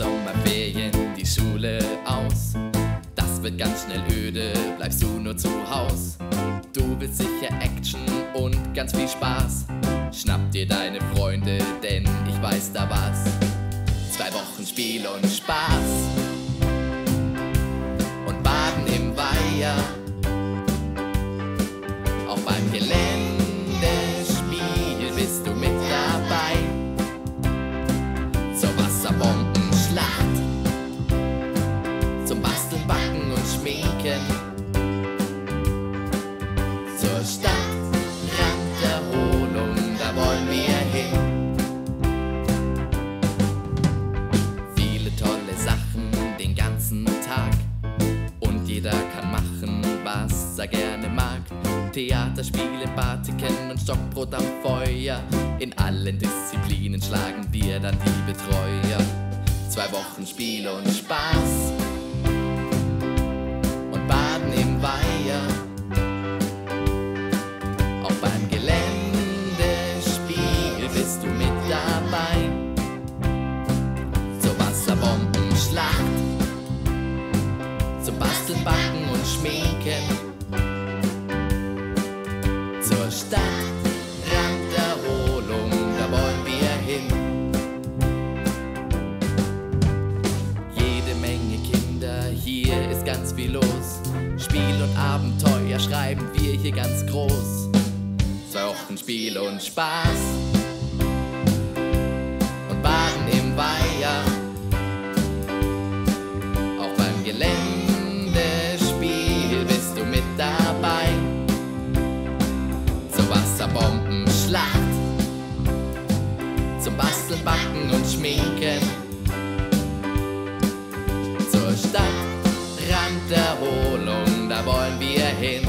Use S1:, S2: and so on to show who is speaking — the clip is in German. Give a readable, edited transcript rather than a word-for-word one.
S1: Sommerferien, die Schule aus. Das wird ganz schnell öde, bleibst du nur zu Haus. Du willst sicher Action und ganz viel Spaß. Schnapp dir deine Freunde, denn ich weiß da was. 2 Wochen Spiel und Spaß und Baden im Weiher. Auch beim Geländespiel bist du mit dabei. Zur Wasserbombenschlacht, zum Basteln, Backen und Schminken, zur Stadtranderholung, da wollen wir hin. Viele tolle Sachen den ganzen Tag und jeder kann machen, was er gerne mag. Theaterspiele, Batiken und Stockbrot am Feuer. In allen Disziplinen schlagen wir dann die Betreuer. 2 Wochen Spiel und Spaß und Baden im Weiher. Auch beim Geländespiel bist du mit dabei. Zur Wasserbombenschlacht, zum Basteln, Backen und Schminken, zur Stadtranderholung, da wollen wir hin. Jede Menge Kinder, hier ist ganz viel los. Spiel und Abenteuer schreiben wir hier ganz groß. 2 Wochen Spiel und Spaß und Baden im Weiher. Auch beim Geländespiel bist du mit dabei. Wasserbombenschlacht, zum Basteln, Backen und Schminken, zur Stadtranderholung, da wollen wir hin.